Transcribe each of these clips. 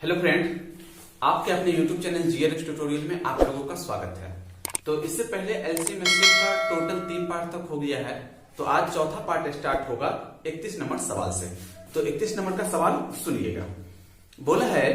Hello friend, आपके अपने YouTube channel जीआरएक्स tutorial में आप लोगों का स्वागत है। तो इससे पहले एलसीएम एचसीएफ का टोटल 3 पार्ट तक हो गया है। तो आज चौथा पार्ट स्टार्ट होगा 31 नंबर सवाल से। तो 31 नंबर का सवाल सुनिएगा। बोला है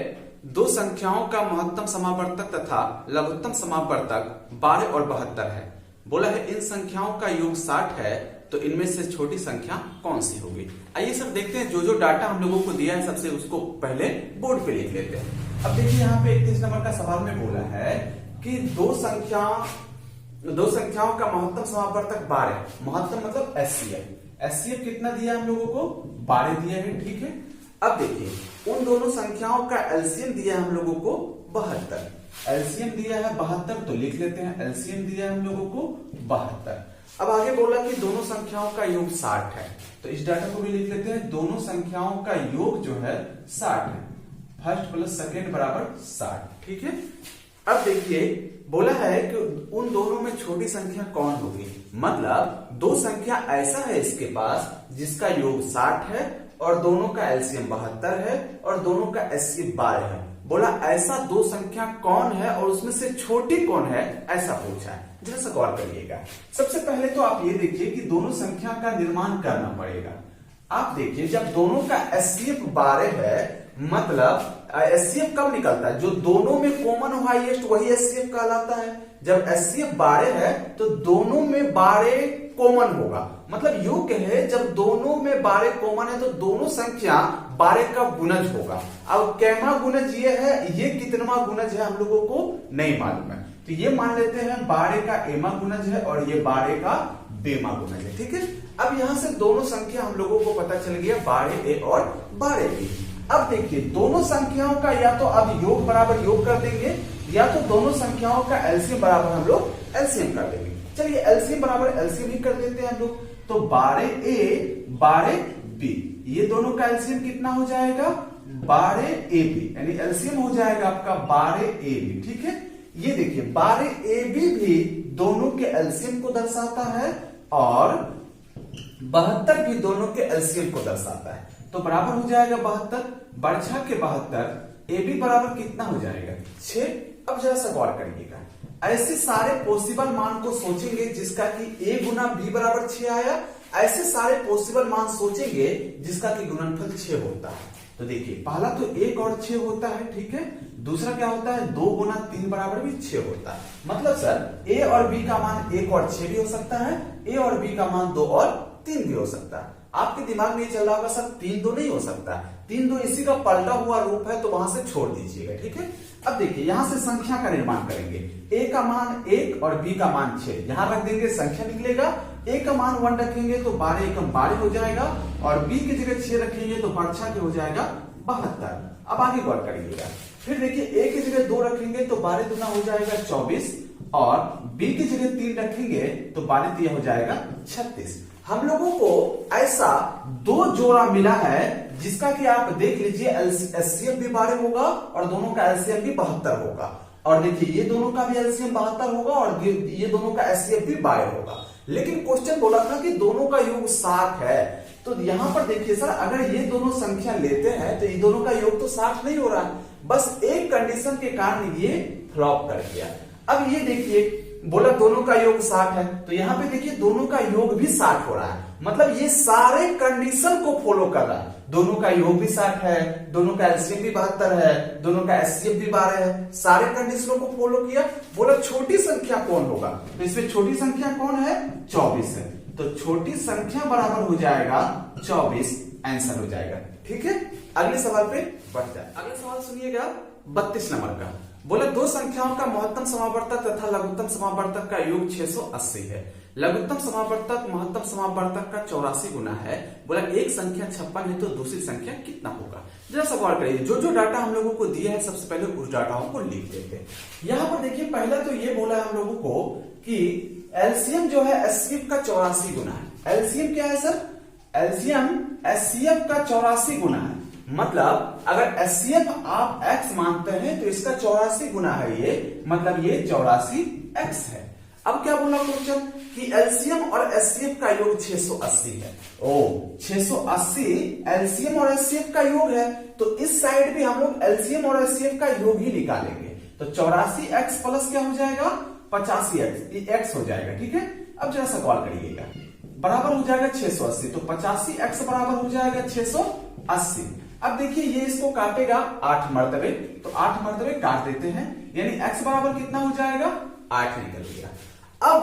दो संख्याओं का महत्तम समावर्तक तथा लघुत्तम समावर्तक 12 और 72 है। बोला है इन संख्याओं का योग 60 है, तो इनमें से छोटी संख्या कौन सी होगी। आइए सब देखते हैं, जो डाटा हम लोगों को दिया है सबसे उसको पहले बोर्ड पे लिख लेते हैं। अब देखिए यहाँ पे 31 नंबर का सवाल में बोला है कि दो संख्याओं का महत्तम समावर्तक 12, महत्तम मतलब एचसीएफ। एचसीएफ कितना दिया हम लोगों को? 12 दिया है, ठीक है। अब देखिए उन दोनों संख्याओं का एलसीएम दिया है हम लोगों को 72। एलसीएम दिया है 72, तो लिख लेते हैं एलसीएम दिया है हम लोगों को 72। अब आगे बोला कि दोनों संख्याओं का योग 60 है, तो इस डाटा को भी लिख लेते हैं। दोनों संख्याओं का योग जो है 60 है, फर्स्ट प्लस सेकेंड बराबर 60, ठीक है। अब देखिए बोला है कि उन दोनों में छोटी संख्या कौन होगी, मतलब दो संख्या ऐसा है इसके पास जिसका योग 60 है और दोनों का एलसीएम 72 है और दोनों का एचसीएफ 12 है। बोला ऐसा दो संख्या कौन है और उसमें से छोटी कौन है, ऐसा पूछा है। जरा सा गौर करिएगा। सबसे पहले तो आप ये देखिए कि दोनों संख्या का निर्माण करना पड़ेगा। आप देखिए जब दोनों का एचसीएफ 12 है, मतलब एचसीएफ कब निकलता है? जो दोनों में कॉमन हो हाईएस्ट वही एचसीएफ कहलाता है। जब एचसीएफ 12 है तो दोनों में 12 कॉमन होगा, मतलब योग है जब दोनों में 12 कॉमन है तो दोनों संख्या 12 का गुणज होगा। अब कैमा गुणज ये है, ये कितनवा गुणज है हम लोगों को नहीं मालूम है, तो ये मान लेते हैं 12 का एमा गुणज है और ये 12 का बेमा गुणज है, ठीक है। अब यहां से दोनों संख्या हम लोगों को पता चल गया 12a और 12b। अब देखिए दोनों संख्याओं का या तो अब योग बराबर योग कर देंगे या तो दोनों संख्याओं का एलसीएम बराबर हम लोग एलसीएम कर देंगे। चलिए एलसीएम बराबर एलसीएम ही कर देते हैं हम लोग। तो 12a 12b, ये दोनों का एलसीएम कितना हो जाएगा? 12ab, यानी एलसीएम हो जाएगा आपका 12ab, ठीक है। ये देखिए 12ab भी दोनों के एलसीएम को दर्शाता है और 72 भी दोनों के एलसीएम को दर्शाता है, तो बराबर हो जाएगा 72 बरछा के 72, ए बी बराबर कितना हो जाएगा? 6। अब जरा सा गौर करिएगा, ऐसे सारे पॉसिबल मान को सोचेंगे जिसका कि a गुना b बराबर 6 आया, ऐसे सारे पॉसिबल मान सोचेंगे जिसका कि गुणनफल 6 होता है। तो देखिए पहला तो 1 और 6 होता है, ठीक है। दूसरा क्या होता है? 2 गुना 3 बराबर भी 6 होता है। मतलब सर a और b का मान 1 और 6 भी हो सकता है, a और b का मान 2 और 3 भी हो सकता है। आपके दिमाग में ये चल रहा होगा सर 3 2 नहीं हो सकता, 3 2 इसी का पलटा हुआ रूप है, तो वहां से छोड़ दीजिएगा, ठीक है। अब देखिए यहां से संख्या का निर्माण करेंगे। a का मान 1 और b का मान 6, यहां रख देंगे, संख्या निकलेगा। a का मान 1 रखेंगे तो 12 एकम 12 हो जाएगा और b की जगह 6 रखेंगे तो बरछा के हो जाएगा 72। अब आगे गौर करिएगा, फिर देखिए a की जगह 2 रखेंगे तो 12 दूना हो जाएगा 24 और b की जगह 3 रखेंगे तो 12 दिया हो जाएगा 36। हम लोगों को ऐसा दो जोड़ा मिला है जिसका कि आप देख लीजिए एचसीएफ भी 12 होगा और दोनों का एलसीएम भी 72 होगा, और देखिए ये दोनों का भी एलसीएम 72 होगा और ये दोनों का एचसीएफ भी 12 होगा। लेकिन क्वेश्चन बोला था कि दोनों का योग 60 है, तो यहां पर देखिए सर अगर ये दोनों संख्या लेते हैं तो ये दोनों का योग तो 60 नहीं हो रहा है, बस एक कंडीशन के कारण ये फ्लॉप कर गया। अब ये देखिए बोला दोनों का योग 60 है, तो यहां पे देखिए दोनों का योग भी 60 हो रहा है, मतलब ये सारे कंडीशन को फॉलो कर रहा है। दोनों का योग भी 60 है, दोनों का एलसीएम भी 72 है, दोनों का एचसीएफ भी 12 है, सारे कंडीशनों को फॉलो किया। बोला छोटी संख्या कौन होगा, तो इसमें छोटी संख्या कौन है? 24 है, तो छोटी संख्या बराबर हो जाएगा 24, आंसर हो जाएगा, ठीक है। अगले सवाल पे बढ़ जाए। अगला सवाल सुनिएगा 32 नंबर का। बोला दो संख्याओं का महत्तम समावर्तक तथा लघुत्तम समावर्तक का योग 680 है। लघुत्तम समावर्तक महत्तम समावर्तक का 84 गुना है। बोला एक संख्या 56 है तो दूसरी संख्या कितना होगा। जरा सा गौर करिए, जो डाटा हम लोगों को दिया है सबसे पहले उस डाटाओं को लिख देते हैं। यहाँ पर देखिए पहला तो ये बोला है हम लोगों को कि एलसीएम जो है एचसीएफ का 84 गुना है। एलसीएम क्या है सर? एलसीएम एचसीएफ का 84 गुना है, मतलब अगर एचसीएफ आप x मानते हैं तो इसका 84 गुना है ये, मतलब ये 84x है। अब क्या बोला क्वेश्चन कि एलसीएम और एचसीएफ का योग 680 है। ओ 680 एलसीएम और एचसीएफ का योग है, तो इस साइड भी हम लोग एलसीएम और एचसीएफ का योग ही निकालेंगे। तो 84x प्लस क्या हो जाएगा 85x, ये x हो जाएगा। ठीक है, अब जरा सवाल करिएगा, बराबर हो जाएगा 680, तो 85x बराबर हो जाएगा 680। अब देखिए ये इसको काटेगा 8 मरतबे, तो 8 मरतबे काट देते हैं, यानी x बराबर कितना हो जाएगा 8 निकल गया। अब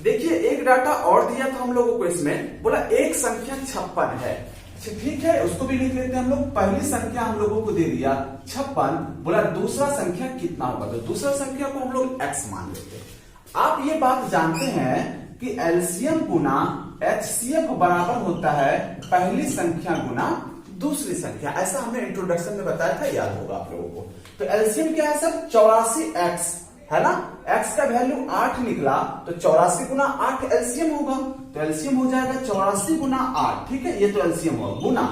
देखिए एक डाटा और दिया था हम लोगों को, इसमें बोला एक संख्या 56 है। अच्छा ठीक है, उसको भी लिख लेते हैं हम लोग। पहली संख्या हम लोगों को दे दिया 56, बोला दूसरा संख्या कितना होगा, तो दूसरा संख्या को हम लोग x मान लेते हैं। आप ये बात जानते हैं कि एलसीएम गुना एचसीएफ बराबर होता है पहली संख्या गुना दूसरी संख्या, ऐसा हमने इंट्रोडक्शन में बताया था, याद होगा आप लोगों को। तो एलसीएम क्या है सर 84x है ना, x का वैल्यू 8 निकला, तो 84 गुना 8 एलसीएम होगा, तो एलसीएम हो जाएगा 84 गुना 8। ठीक है, ये तो एलसीएम होगा, गुना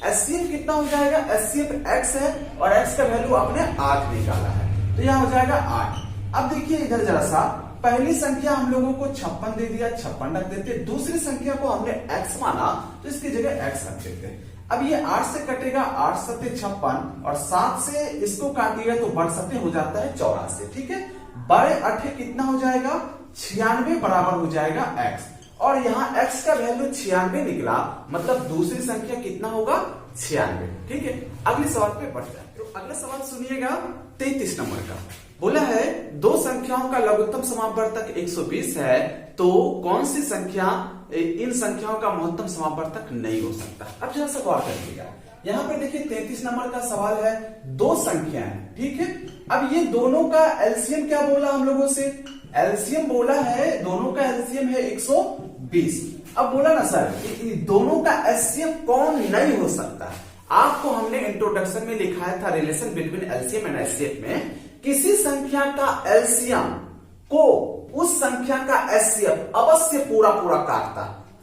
एचसीएफ कितना हो जाएगा, एचसीएफ x है और x का वैल्यू आपने 8 निकाला है, तो यहां हो जाएगा 8। अब देखिए इधर जरा सा, पहली संख्या हम लोगों को 56 दे दिया, 56 रख देते, दूसरी संख्या को हमने x माना, तो इसकी जगह x रख देते। अब ये 8 से कटेगा, 8 सत्ते 56 और 7 से इसको काटिएगा तो बढ़ सत्ते हो जाता है 84। ठीक है, 12 कितना हो जाएगा 96 बराबर हो जाएगा x, और यहाँ x का वैल्यू 96 निकला, मतलब दूसरी संख्या कितना होगा 96। ठीक है, अगले सवाल पे बढ़ जाए। तो अगला सवाल सुनिएगा 33 नंबर का, बोला है दो संख्याओं का लघुत्तम समापवर्तक 120 है, तो कौन सी संख्या इन संख्याओं का महत्तम समापवर्तक नहीं हो सकता। अब जरा सा गौर करिएगा, यहाँ पे देखिए 33 नंबर का सवाल है, दो संख्या है। ठीक है, अब ये दोनों का एलसीएम क्या बोला हम लोगों से, एलसीएम बोला है, दोनों का एलसीएम है 120। अब बोला ना सर कि दोनों का एचसीएफ कौन नहीं हो सकता, आपको हमने इंट्रोडक्शन में लिखाया था relation between LCM and HCF में, किसी संख्या का एलसीएम को उस संख्या का एचसीएफ अवश्य पूरा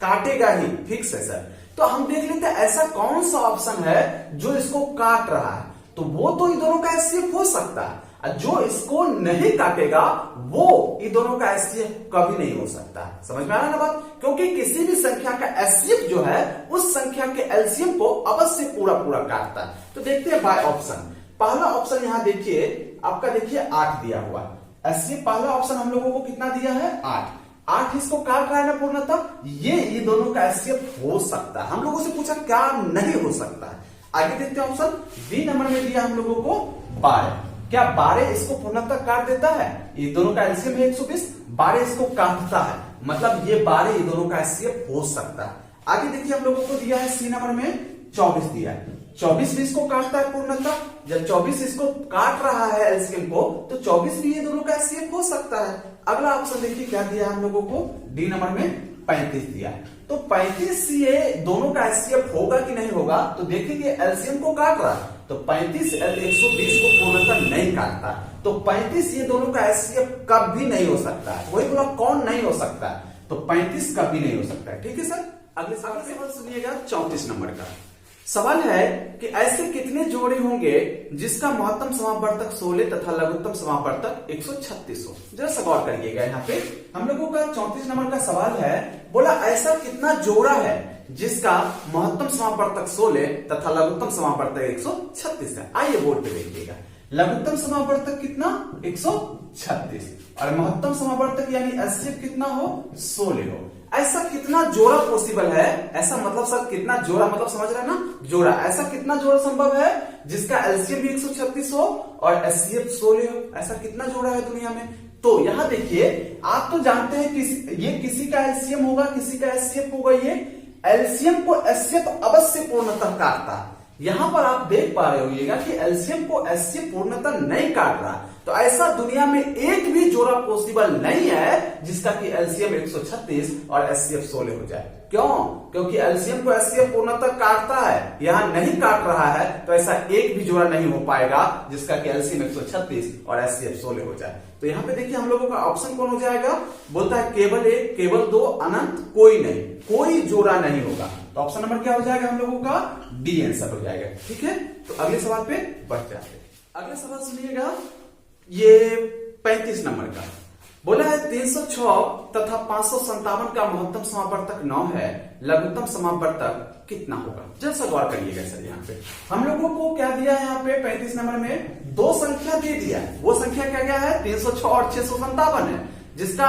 काटेगा ही, फिक्स है सर। तो हम देख लेते हैं ऐसा कौन सा ऑप्शन है जो इसको काट रहा है, तो वो तो इन दोनों का एचसीएफ हो सकता है, जो इसको नहीं काटेगा वो इन दोनों का एचसीएफ कभी नहीं हो सकता। समझ में आ रहा है ना बात, क्योंकि किसी भी संख्या का एचसीएफ जो है उस संख्या के एलसीएम को अवश्य पूरा काटता है। तो देखते हैं बाय ऑप्शन। पहला ऑप्शन यहां देखिए आपका, देखिए 8 दिया हुआ एचसीएफ, पहला ऑप्शन हम लोगों को कितना दिया है 8 इसको काट रहा है ना पूर्णतः, ये दोनों का एचसीएफ हो सकता है। हम लोगों से पूछा क्या नहीं हो सकता है, आगे देखते हैं ऑप्शन बी नंबर में दिया हम लोगों को 12, क्या 12 इसको पूर्णतः काट देता है, ये दोनों का एलसीएम है 120, 12 इसको काटता है, मतलब ये 12 ये दोनों का एचसीएफ हो सकता है। आगे देखिए हम लोगों को दिया है सी नंबर में 24 दिया है, 24 भी इसको काटता है पूर्णतः, जब 24 इसको काट रहा है एलसीएम को, तो 24 भी ये दोनों का एचसीएफ हो सकता है। अगला ऑप्शन देखिए क्या दिया है हम लोगों को, डी नंबर में 35 दिया है, तो 35 ये दोनों का एचसीएफ होगा कि नहीं होगा, तो देखिए एलसीएम को काट रहा है, तो 35 120 को पूर्णतः नहीं काटता, तो 35 ये दोनों का एचसीएफ कभी नहीं हो सकता है। वही बोला कौन नहीं हो सकता है, तो 35 कभी नहीं हो सकता है। ठीक है सर, अगले सवाल सुनिएगा 34 नंबर का सवाल है कि ऐसे कितने जोड़े होंगे जिसका महत्तम समापवर्तक 16 तथा लघुत्तम समापवर्तक 136 हो। जरा सवाल करिएगा, यहाँ पे हम लोगों का 34 नंबर का सवाल है, बोला ऐसा कितना जोड़ा है जिसका महत्तम समापवर्तक 16 तथा लघुत्तम समापवर्तक 136 है। आइए बोर्ड पे देखिएगा, लघुत्तम समापवर्तक कितना 136 और महत्तम समापवर्तक यानी एचसीएफ कितना हो 16 हो। ऐसा कितना जोड़ा पॉसिबल है, ऐसा मतलब सर कितना जोड़ा, मतलब समझ रहे हैं ना, जोड़ा, ऐसा कितना जोड़ा संभव है जिसका एलसीएम भी 136 हो और एचसीएफ 16 हो, ऐसा कितना जोड़ा है दुनिया में। तो यहां देखिए आप तो जानते हैं कि ये किसी का एलसीएम होगा, किसी का एचसीएफ होगा, ये एलसीएम को एचसीएफ अवश्य पूर्णतः काटता है। यहां पर आप देख पा रहे होइएगा कि एलसीएम को एचसीएफ पूर्णतः नहीं काट रहा, तो ऐसा दुनिया में एक भी जोड़ा पॉसिबल नहीं है जिसका कि एलसीएम 136 और एचसीएफ 16 हो जाए। क्यों? क्योंकि एलसीएम को एचसीएफ पूर्णतः काटता है, यहां नहीं काट रहा है, तो ऐसा एक भी जोड़ा नहीं हो पाएगा जिसका कि एलसीएम 136 और एचसीएफ 16 हो जाए। तो यहाँ पे देखिए हम लोगों का ऑप्शन कौन हो जाएगा, बोलता है केवल एक, केवल दो, अनंत कोई नहीं, कोई जोड़ा नहीं होगा। तो ऑप्शन नंबर क्या हो जाएगा हम लोगों का, डी आंसर हो जाएगा। ठीक है, तो अगले सवाल पे बढ़ जाते हैं। अगला सवाल सुनिएगा, ये 35 नंबर का बोला है 306 तथा 557 का महत्तम समावर्तक 9 है, लघुत्तम समावर्तक कितना होगा? जैसा गौर करिएगा सर, यहाँ पे हम लोगों को क्या दिया है, यहाँ पे 35 नंबर में दो संख्या दे दिया है। वो संख्या क्या क्या है? 306 और 657 है, जिसका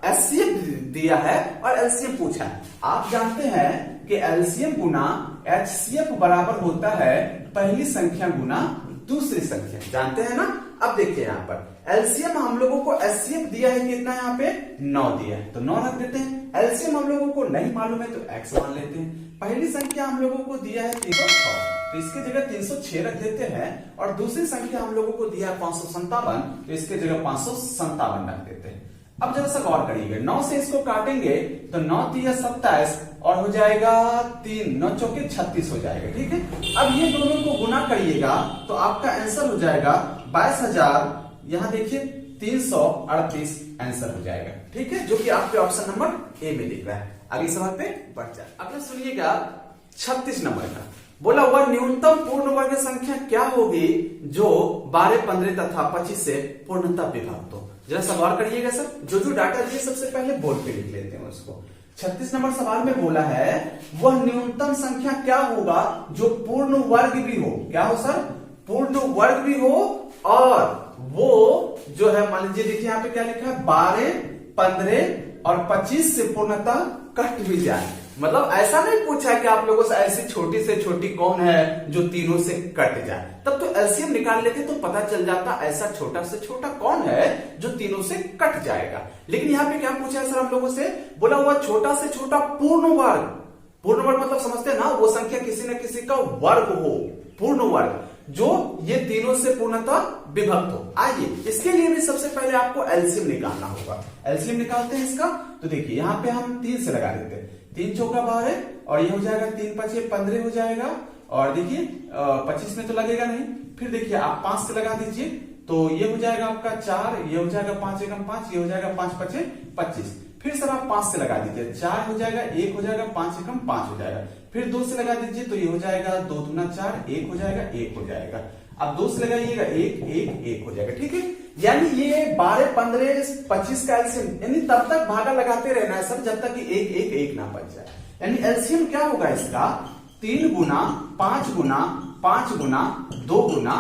एचसीएफ दिया है और एलसीएम पूछा है। आप जानते हैं कि एलसीएम गुना एचसीएफ बराबर होता है पहली संख्या गुना दूसरी संख्या, जानते हैं ना। अब देखिए यहाँ पर एलसीएम हम लोगों को एचसीएफ दिया है कितना, यहाँ पे 9 दिया है, तो 9 रख देते हैं। एलसीएम हम लोगों को नहीं मालूम है तो x मान लेते हैं। पहली संख्या हम लोगों को दिया है 306, तो इसके जगह 306 रख देते हैं, और दूसरी संख्या हम लोगों को दिया है 557, तो इसके जगह 557 रख देते हैं। अब जरा सा गौर करिएगा, 9 से इसको काटेंगे तो 9 3 27 और हो जाएगा 3 9 चौके 36 हो जाएगा, ठीक है। अब ये दोनों को गुना करिएगा तो आपका आंसर हो जाएगा 22,000, यहाँ देखिए 338 आंसर हो जाएगा, ठीक है, जो कि आपके ऑप्शन नंबर ए में दिख रहा है। अगले सवाल पे बढ़ जाए। अगला सुनिएगा 36 नंबर का। बोला वह न्यूनतम पूर्ण वर्ग संख्या क्या होगी जो 12 15 तथा 25 से पूर्णतः विभक्त हो? जरा सा गौर करिएगा सर, जो डाटा दिए सबसे पहले बोर्ड पे लिख लेते हैं उसको। 36 नंबर सवाल में बोला है वह न्यूनतम संख्या क्या होगा जो पूर्ण वर्ग भी हो। क्या हो सर? पूर्ण वर्ग भी हो, और वो जो है मान लीजिए, देखिए यहाँ पे क्या लिखा है, 12 15 और 25 से पूर्णतः कट भी जाए। मतलब ऐसा नहीं पूछा कि आप लोगों से ऐसी छोटी से छोटी कौन है जो तीनों से कट जाए, तब तो एलसीएम निकाल लेते तो पता चल जाता ऐसा छोटा से छोटा कौन है जो तीनों से कट जाएगा। लेकिन यहाँ पे क्या पूछा है सर हम लोगों से? बोला हुआ छोटा से छोटा पूर्ण वर्ग। पूर्ण वर्ग मतलब समझते हैं ना, वो संख्या किसी न किसी का वर्ग हो, पूर्ण वर्ग जो ये तीनों से पूर्णतः विभक्त हो। आइए इसके लिए भी सबसे पहले आपको एलसीएम निकालना होगा। एलसीएम निकालते हैं इसका, तो देखिए यहाँ पे हम 3 से लगा देते हैं। 3 चौका 12 और ये हो जाएगा 3 5 15 हो जाएगा, और देखिए 25 में तो लगेगा नहीं। फिर देखिए आप 5 से लगा दीजिए तो ये हो जाएगा आपका 4, ये हो जाएगा 5 एकम 5, ये हो जाएगा 5 5 25। फिर सर आप 5 से लगा दीजिए, 4 हो जाएगा, 1 हो जाएगा, 5 एकम 5 हो जाएगा। फिर 2 से लगा दीजिए तो ये हो जाएगा 2 दूना 4, 1 हो जाएगा, 1 हो जाएगा। अब 2 से लगाइएगा 1 1 1 हो जाएगा, ठीक है। यानी ये 12 15 25 का एलसीएम, यानी तब तक भागा लगाते रहना है सर जब तक कि 1 1 1 ना बच जाए। यानी एलसीएम क्या होगा इसका? 3 गुना 5 गुना 5 गुना 2 गुना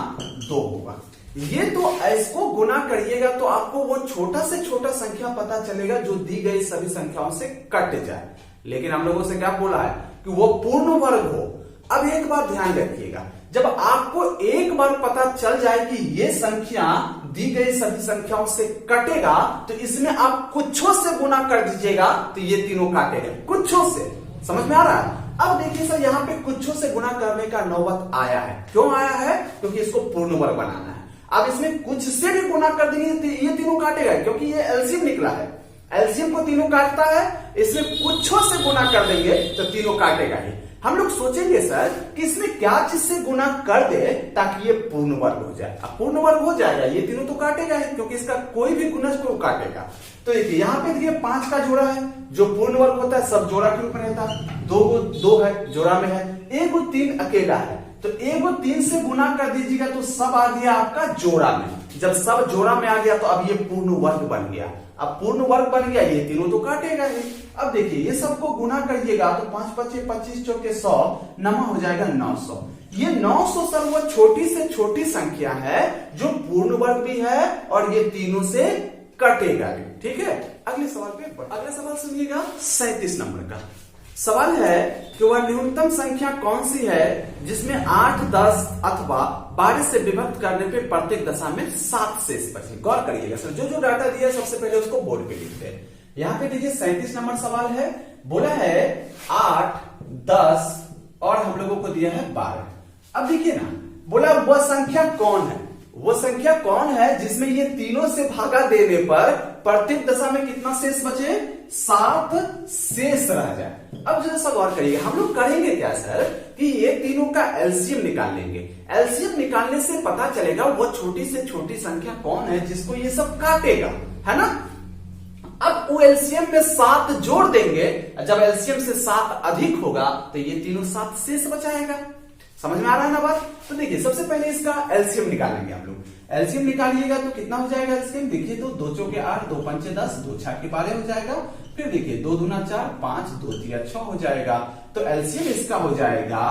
2 होगा। ये तो इसको गुना करिएगा तो आपको वो छोटा से छोटा संख्या पता चलेगा जो दी गई सभी संख्याओं से कट जाए। लेकिन हम लोगों से क्या बोला है कि वो पूर्ण वर्ग हो। अब एक बार ध्यान रखिएगा, जब आपको एक बार पता चल जाए कि ये संख्या दी गई सभी संख्याओं से कटेगा तो इसमें आप कुछों से गुना कर दीजिएगा तो ये तीनों काटेगा, कुछों से। समझ में आ रहा है? अब देखिए सर यहाँ पे कुछों से गुना करने का नौबत आया है। क्यों आया है? क्योंकि इसको पूर्ण वर्ग बनाना है। अब इसमें कुछ से भी गुना कर देंगे तो ये तीनों काटेगा, क्योंकि ये एलसीएम निकला है। एलसीएम को तीनों काटता है, इसमें कुछों से गुना कर देंगे तो तीनों काटेगा ही। हम लोग सोचेंगे सर कि इसमें क्या चीज से गुना कर दे ताकि ये पूर्ण वर्ग हो जाए। अब पूर्ण वर्ग हो जाएगा, ये तीनों तो काटेगा ही, क्योंकि इसका कोई भी गुणज को काटेगा। तो देखिए यहाँ पे देखिए 5 का जोड़ा है, जो पूर्ण वर्ग होता है सब जोड़ा के रूप में रहता है। 2 है जोड़ा में है, 1 3 अकेला है, तो 1 3 से गुना कर दीजिएगा तो सब आ गया आपका जोड़ा में। जब सब जोड़ा में आ गया तो अब ये पूर्ण वर्ग बन गया। अब पूर्ण वर्ग बन गया, ये तीनों तो काटेगा ही। अब देखिए ये सबको गुना करिएगा तो 5 5 25 चौके 100, नमा हो जाएगा 900। ये 900 सर वो छोटी से छोटी संख्या है जो पूर्ण वर्ग भी है और ये तीनों से कटेगा भी, ठीक है। अगले सवाल पे अगला सवाल सुनिएगा 37 नंबर का। सवाल है कि वह न्यूनतम संख्या कौन सी है जिसमें 8 10 अथवा 12 से विभक्त करने पे प्रत्येक दशा में 7 शेष बचे। गौर करिएगा सर, जो डाटा दिया सबसे पहले उसको बोर्ड पे लिखते हैं। यहाँ पे देखिए 37 नंबर सवाल है। बोला है 8 10 और हम लोगों को दिया है 12। अब देखिए ना, बोला वह संख्या कौन है, वो संख्या कौन है जिसमें ये तीनों से भागा देने पर प्रत्येक दशा में कितना शेष बचे? 7 शेष रह जाए। अब जरा सा गौर करिएगा, हम लोग करेंगे क्या सर कि ये तीनों का एलसीएम निकाल लेंगे। एलसीएम निकालने से पता चलेगा वो छोटी से छोटी संख्या कौन है जिसको ये सब काटेगा, है ना। अब वो एलसीएम में 7 जोड़ देंगे, जब एलसीएम से 7 अधिक होगा तो ये तीनों 7 शेष बचाएगा। समझ में आ रहा है ना बात? तो देखिए सबसे पहले इसका एलसीएम निकालेंगे हम लोग। एलसीएम निकालिएगा तो कितना हो जाएगा एलसीएम? देखिए तो 2 चौके 8, 2 पंचे 10, 2 छक्के 12 हो जाएगा। फिर देखिए 2 दूना 4, 5, 2 तिया 6 हो जाएगा। तो एलसीएम इसका हो जाएगा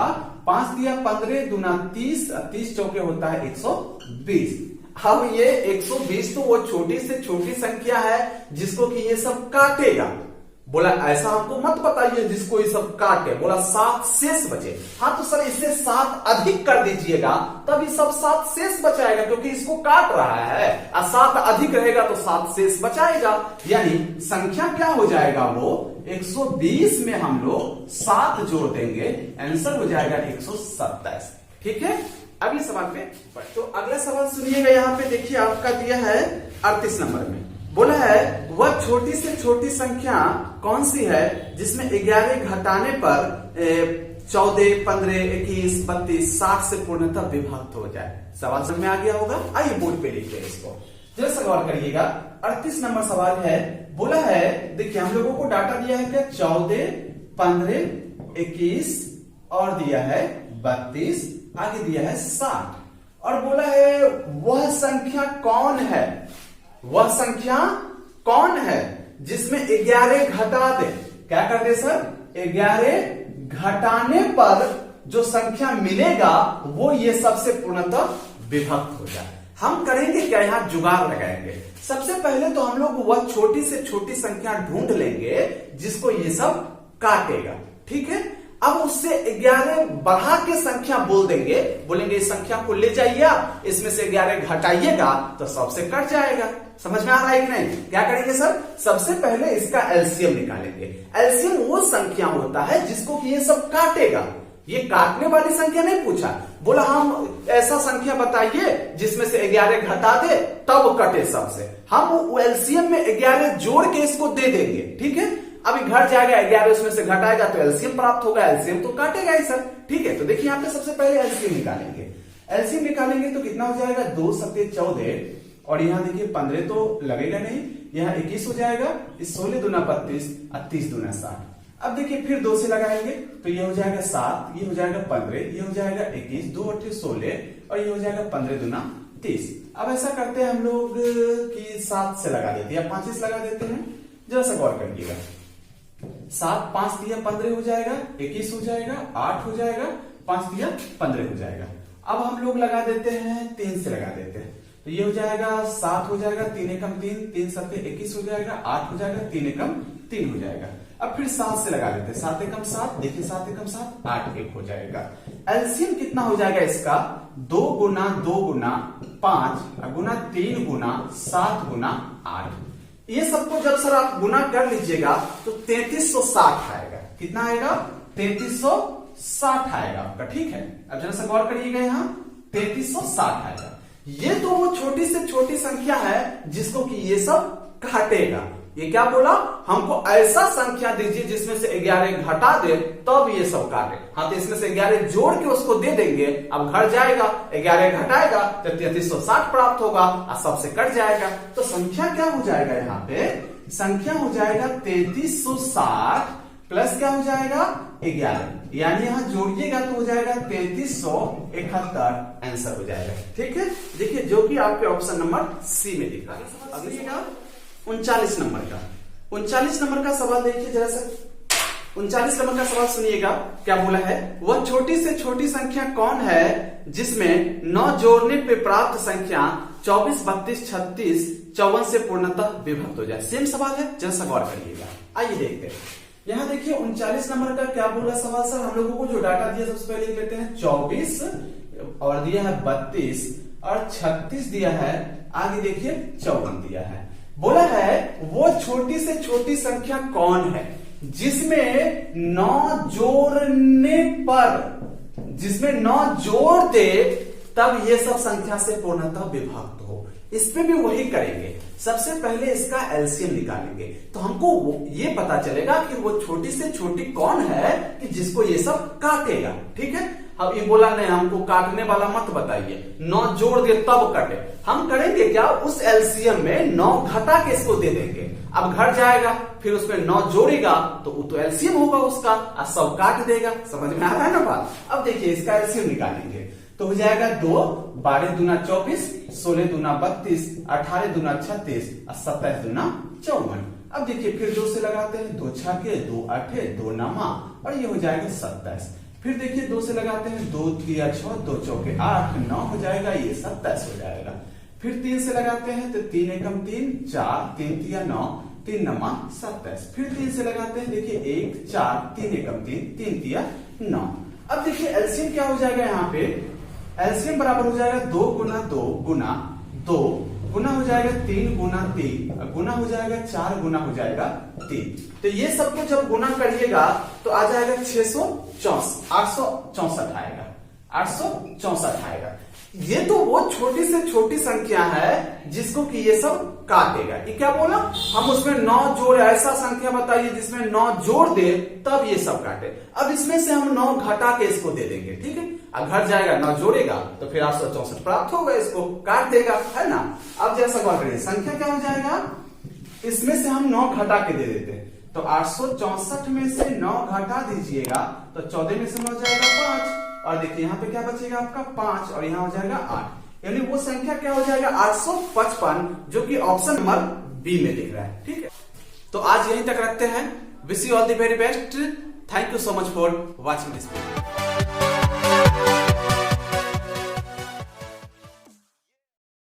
5 तिया 15 दूना 30, 30 चौके होता है 120। अब ये 120 तो वो छोटी से छोटी संख्या है जिसको कि ये सब काटेगा। बोला ऐसा हमको मत बताइए जिसको ये सब काटे, बोला 7 शेष बचे। हाँ तो सर इससे 7 अधिक कर दीजिएगा तब ये सब 7 शेष बचाएगा, क्योंकि इसको काट रहा है और 7 अधिक रहेगा तो 7 शेष बचाएगा। यानी संख्या क्या हो जाएगा, वो 120 में हम लोग 7 जोड़ देंगे, आंसर हो जाएगा 127। ठीक है, अब ये सवाल में तो अगला सवाल सुनिएगा। यहाँ पे देखिए आपका दिया है 38 नंबर में, बोला है वह छोटी से छोटी संख्या कौन सी है जिसमें 11 घटाने पर 14, 15, 21, 32, 60 से पूर्णतः विभक्त हो जाए। सवाल समझ में आ गया होगा? आइए बोर्ड पे लिखते हैं इसको, जरा सवाल करिएगा। 38 नंबर सवाल है, बोला है देखिए हम लोगों को डाटा दिया है क्या, 14, 15, 21 और दिया है 32, आगे दिया है 60 और बोला है वह संख्या कौन है, वह संख्या कौन है जिसमें 11 घटा दे। क्या कर दे सर? 11 घटाने पर जो संख्या मिलेगा वो ये सबसे पूर्णतः विभक्त हो जाए। हम करेंगे क्या, यहां जुगाड़ लगाएंगे। सबसे पहले तो हम लोग वह छोटी से छोटी संख्या ढूंढ लेंगे जिसको ये सब काटेगा। ठीक है, अब उससे 11 बढ़ा के संख्या बोल देंगे, बोलेंगे इस संख्या को ले जाइए आप, इसमें से 11 घटाइएगा तो सबसे कट जाएगा। समझ में आ रहा है कि नहीं? क्या करेंगे सर? सबसे पहले इसका एलसीएम निकालेंगे। एलसीएम वो संख्या होता है जिसको कि ये सब काटेगा। ये काटने वाली संख्या नहीं पूछा, बोला हम ऐसा संख्या बताइए जिसमें से 11 घटा दे तब कटे सबसे। हम एलसीएम में 11 जोड़ के इसको दे देंगे। ठीक है, अभी घट जाएगा 11, उसमें से घटाएगा तो एलसीएम प्राप्त होगा, एलसीएम तो काटेगा ही सर। ठीक है, तो देखिए यहाँ पे सबसे पहले एलसीएम निकालेंगे। एलसीएम निकालेंगे तो कितना हो जाएगा, 2 सत्ते 14 और यहाँ देखिए 15 तो लगेगा नहीं, यहाँ 21 हो जाएगा, इस 16 दूना 32 और 30 दूना 60। अब देखिए फिर 2 से लगाएंगे तो ये हो जाएगा 7, ये हो जाएगा 15, ये हो जाएगा 21, 2 8 16 और ये हो जाएगा 15 दूना 30। अब ऐसा करते हैं हम लोग कि 7 से लगा देते हैं या 5 से लगा देते हैं, जरा सा गौर करिएगा। 7 5 दिया 15 हो जाएगा, 21 हो जाएगा, 8 हो जाएगा, 5 दिया 15 हो जाएगा। अब हम लोग लगा देते हैं 3 से लगा देते हैं तो ये हो जाएगा 7 हो जाएगा, 3 एकम 3, 3 सत्ते 21 हो जाएगा, 8 हो जाएगा, 3 एकम 3 हो जाएगा। अब फिर 7 से लगा देते हैं, 7 एकम 7, देखिए 7 एकम 7, 8 1 हो जाएगा। एलसीएम कितना हो जाएगा इसका, 2 गुना 2 गुना 5 गुना 3 गुना 7 गुना 8। ये सबको जब सर आप गुना कर लीजिएगा तो 3360 आएगा। कितना आएगा? 3360 आएगा आपका। ठीक है, अब जरा सा गौर करिएगा, यहाँ 3360 आएगा। ये तो वो छोटी से छोटी संख्या है जिसको कि ये सब काटेगा। ये क्या बोला, हमको ऐसा संख्या दीजिए जिसमें से 11 घटा दे तब ये सब काटे। हाँ तो इसमें से 11 जोड़ के उसको दे देंगे, अब घट जाएगा, 11 घटाएगा तो 3360 प्राप्त होगा और सबसे कट जाएगा। तो संख्या क्या हो जाएगा, यहाँ पे संख्या हो जाएगा 3360 प्लस क्या हो जाएगा 11, यानी यहां जोड़िएगा तो हो जाएगा 3371, आंसर हो जाएगा। ठीक है, देखिए जो कि आपके ऑप्शन नंबर सी में दिख रहा है। अगली का 39 नंबर का 39 नंबर का सवाल देखिए जरा सा। 39 नंबर का सवाल सुनिएगा, क्या बोला है, वह छोटी से छोटी संख्या कौन है जिसमें 9 जोड़ने पे प्राप्त संख्या 24, 32, 36, 54 से पूर्णतः विभक्त हो जाए। सेम सवाल है, जरा सा गौर करिएगा। आइए देखते हैं, यहाँ देखिए 39 नंबर का क्या बोला सवाल सर। हम लोगों को जो डाटा दिया सबसे पहले लेते हैं 24 और दिया है 32 और 36 दिया है, आगे देखिए 54 दिया है। बोला है वो छोटी से छोटी संख्या कौन है जिसमें 9 जोड़ने पर, जिसमें 9 जोड़ दे तब ये सब संख्या से पूर्णतः विभक्त हो। इस पे भी वही करेंगे, सबसे पहले इसका एलसीएम निकालेंगे तो हमको ये पता चलेगा कि वो छोटी से छोटी कौन है कि जिसको ये सब काटेगा। ठीक है, अब ये बोला नहीं हमको काटने वाला मत बताइए, 9 जोड़ दे तब कटे। हम करेंगे क्या, उस एलसीएम में 9 घटा के इसको दे देंगे अब घर जाएगा फिर उसमें 9 जोड़ेगा तो वो तो एलसीएम होगा उसका, और 100 काट देगा। समझ में आ रहा है ना बात। अब देखिए इसका एलसीएम निकालेंगे तो हो जाएगा 2, 12 दूना 24, 16 दूना 32, 18 दूना 36 और 27 दूना 54। अब देखिए फिर 2 से लगाते हैं, 2 छके 2 8 2 9 और ये हो जाएगा 27। फिर देखिए 2 से लगाते हैं, 2 3 6 2 चौके 8 9 हो जाएगा, ये 27 हो जाएगा। फिर 3 से लगाते हैं तो 3 एकम 3 4 3 3 9 3 9 27। फिर 3 से लगाते हैं, देखिए 1 4 3 एकम 3 3 3 9। अब देखिए एलसीएम क्या हो जाएगा, यहाँ पे एलसीएम बराबर हो जाएगा 2 गुना 2 गुना 2 गुना हो जाएगा 3 गुना 3 गुना हो जाएगा 4 गुना हो जाएगा 3। तो ये सबको जब गुना करिएगा तो आ जाएगा 864 आएगा, 864 आएगा। ये तो वो छोटी से छोटी संख्या है जिसको कि ये सब काटेगा। ये क्या बोला, हम उसमें 9 जोड़, ऐसा संख्या बताइए जिसमें 9 जोड़ दे तब ये सब काटे। अब इसमें से हम 9 घटा के इसको दे देंगे, ठीक है। अब घर जाएगा 9 जोड़ेगा तो फिर 864 प्राप्त होगा, इसको काट देगा, है ना। अब जैसा गौर करिए संख्या क्या हो जाएगा, इसमें से हम 9 घटा के दे देते हैं तो 864 में से 9 घटा दीजिएगा तो 14 में से 9 जाएगा 5 और देखिए यहाँ पे क्या बचेगा आपका 5 और यहाँ हो जाएगा 8, यानी वो संख्या क्या हो जाएगा 855, जो कि ऑप्शन नंबर बी में दिख रहा है, ठीक है। तो आज यहीं तक रखते हैं। Wish you all the very best. Thank you so much for watching this video.